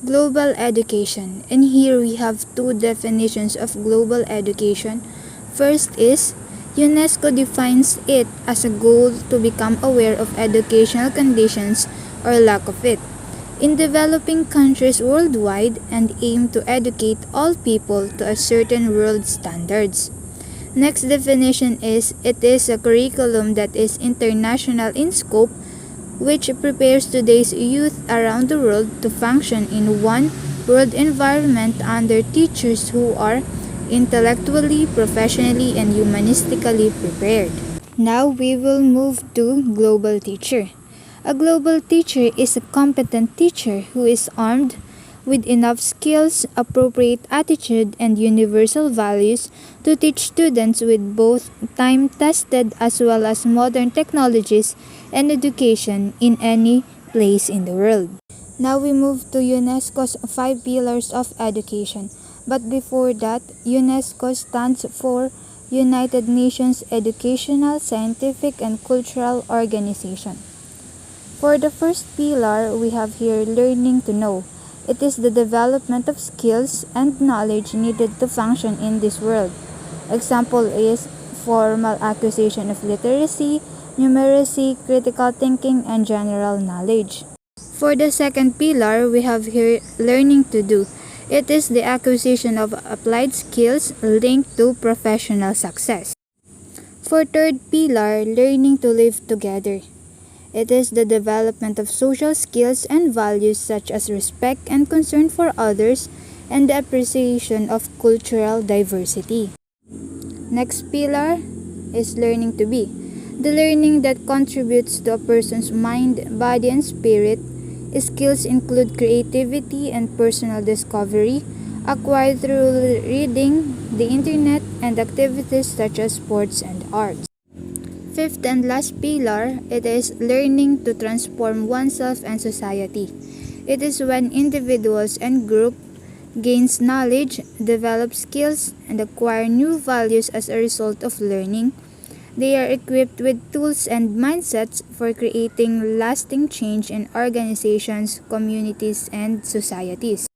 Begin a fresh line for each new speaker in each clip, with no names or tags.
Global education. And here we have two definitions of global education. First is UNESCO defines it as a goal to become aware of educational conditions or lack of it in developing countries worldwide and aim to educate all people to a certain world standards. Next definition is it is a curriculum that is international in scope which prepares today's youth around the world to function in one world environment under teachers who are intellectually, professionally, and humanistically prepared. Now we will move to global teacher. A global teacher is a competent teacher who is armed with enough skills, appropriate attitude, and universal values to teach students with both time-tested as well as modern technologies and education in any place in the world. Now we move to UNESCO's 5 pillars of education. But before that, UNESCO stands for United Nations Educational, Scientific, and Cultural Organization. For the first pillar, we have here learning to know. It is the development of skills and knowledge needed to function in this world. Example is formal acquisition of literacy, numeracy, critical thinking, and general knowledge. For the second pillar, we have here learning to do. It is the acquisition of applied skills linked to professional success. For third pillar, learning to live together. It is the development of social skills and values such as respect and concern for others and the appreciation of cultural diversity. Next pillar is learning to be. The learning that contributes to a person's mind, body, and spirit. Skills include creativity and personal discovery, acquired through reading, the internet, and activities such as sports and arts. Fifth and last pillar, it is learning to transform oneself and society. It is when individuals and group gains knowledge, develop skills, and acquire new values as a result of learning. They are equipped with tools and mindsets for creating lasting change in organizations, communities, and societies.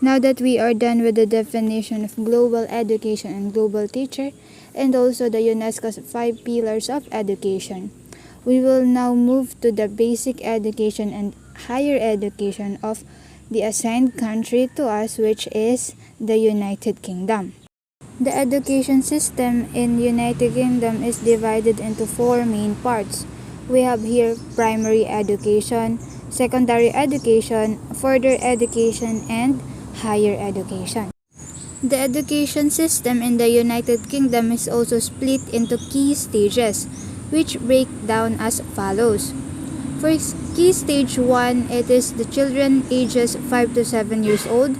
Now that we are done with the definition of global education and global teacher, and also the UNESCO's 5 pillars of education, we will now move to the basic education and higher education of the assigned country to us, which is the United Kingdom. The education system in United Kingdom is divided into 4 main parts. We have here primary education, secondary education, further education, and higher education. The education system in the United Kingdom is also split into key stages, which break down as follows. For key stage 1, it is the children ages 5 to 7 years old.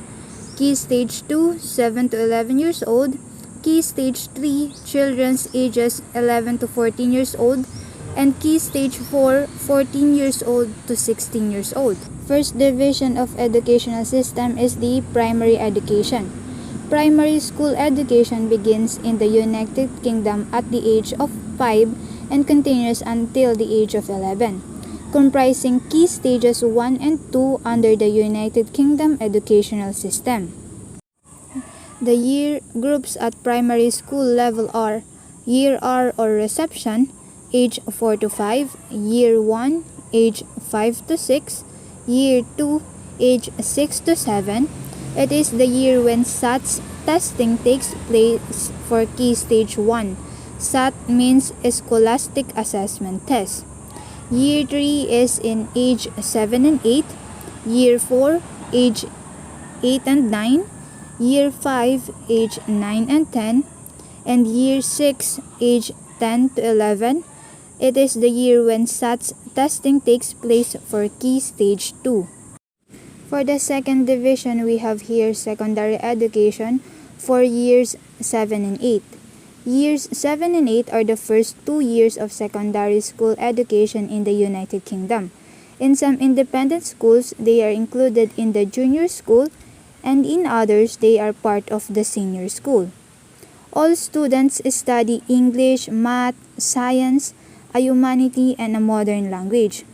Key stage 2, 7 to 11 years old. Key stage 3, children's ages 11 to 14 years old. And key stage 4, 14 years old to 16 years old. First division of educational system is the primary education. Primary school education begins in the United Kingdom at the age of 5 and continues until the age of 11, comprising key stages 1 and 2 under the United Kingdom educational system. The year groups at primary school level are Year R or reception, age 4 to 5, Year 1, age 5 to 6, Year 2, age 6 to 7. It is the year when SAT testing takes place for key stage 1. SAT means Scholastic Assessment Test. Year 3 is in age 7 and 8, Year 4, age 8 and 9, Year 5, age 9 and 10, and Year 6, age 10 to 11. It is the year when SAT testing takes place for key stage 2. For the second division, we have here secondary education for years 7 and 8. Years 7 and 8 are the first 2 years of secondary school education in the United Kingdom. In some independent schools, they are included in the junior school, and in others, they are part of the senior school. All students study English, math, science, a humanity, and a modern language.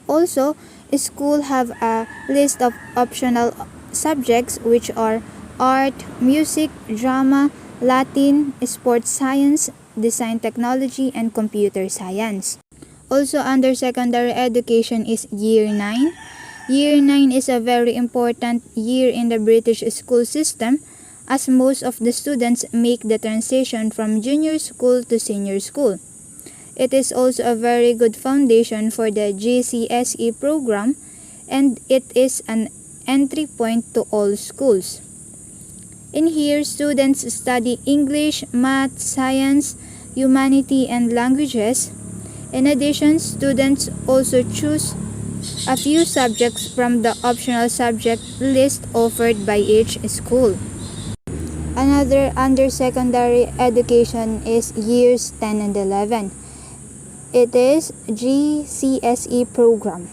Also, school have a list of optional subjects which are art, music, drama, Latin, sports science, design technology, and computer science. Also under secondary education is Year 9. Year 9 is a very important year in the British school system as most of the students make the transition from junior school to senior school. It is also a very good foundation for the GCSE program and it is an entry point to all schools. In here, students study English, math, science, humanity, and languages. In addition, students also choose a few subjects from the optional subject list offered by each school. Another under secondary education is years 10 and 11. It is GCSE program.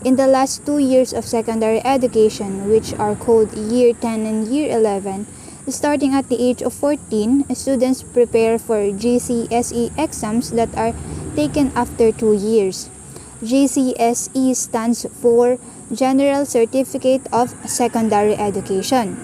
In the last 2 years of secondary education, which are called Year 10 and Year 11, starting at the age of 14, students prepare for GCSE exams that are taken after 2 years. GCSE stands for General Certificate of Secondary Education.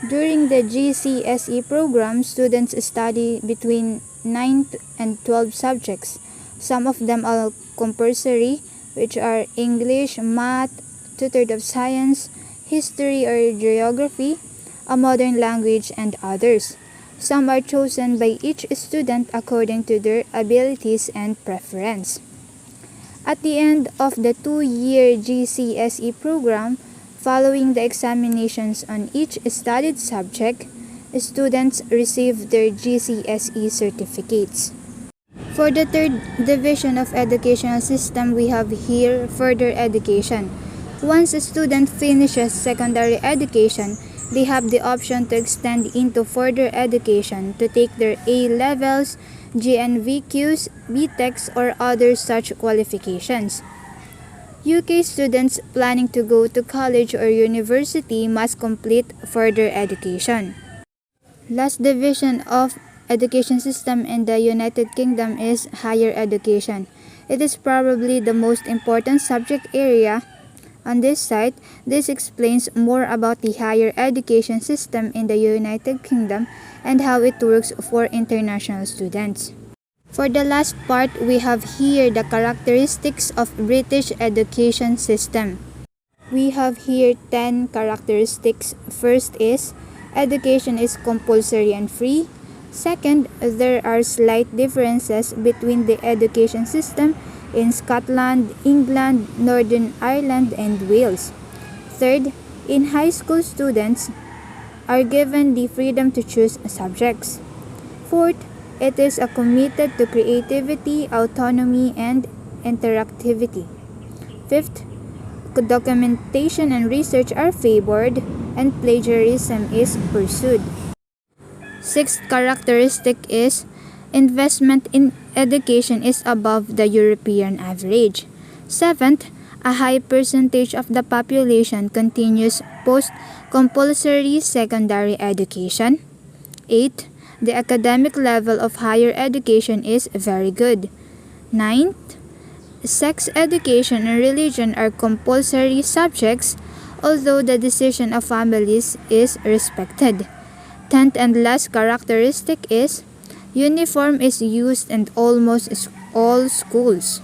During the GCSE program, students study between 9 and 12 subjects. Some of them are compulsory, which are English, math, 2/3 of science, history or geography, a modern language, and others. Some are chosen by each student according to their abilities and preference. At the end of the 2-year GCSE program, following the examinations on each studied subject, students receive their GCSE certificates. For the third division of educational system, we have here further education. Once a student finishes secondary education, they have the option to extend into further education to take their A-levels, GNVQs, BTECs, or other such qualifications. UK students planning to go to college or university must complete further education. Last division of education system in the United Kingdom is higher education. It is probably the most important subject area on this site. This explains more about the higher education system in the United Kingdom and how it works for international students. For the last part, we have here the characteristics of British education system. We have here 10 characteristics. First is, education is compulsory and free. Second, there are slight differences between the education system in Scotland, England, Northern Ireland, and Wales. Third, in high school, students are given the freedom to choose subjects. Fourth, it is committed to creativity, autonomy, and interactivity. Fifth, documentation and research are favored, and plagiarism is pursued. Sixth characteristic is investment in education is above the European average. Seventh, a high percentage of the population continues post-compulsory secondary education. Eighth, the academic level of higher education is very good. Ninth, sex education and religion are compulsory subjects, although the decision of families is respected. 10th and last characteristic is uniform is used in almost all schools.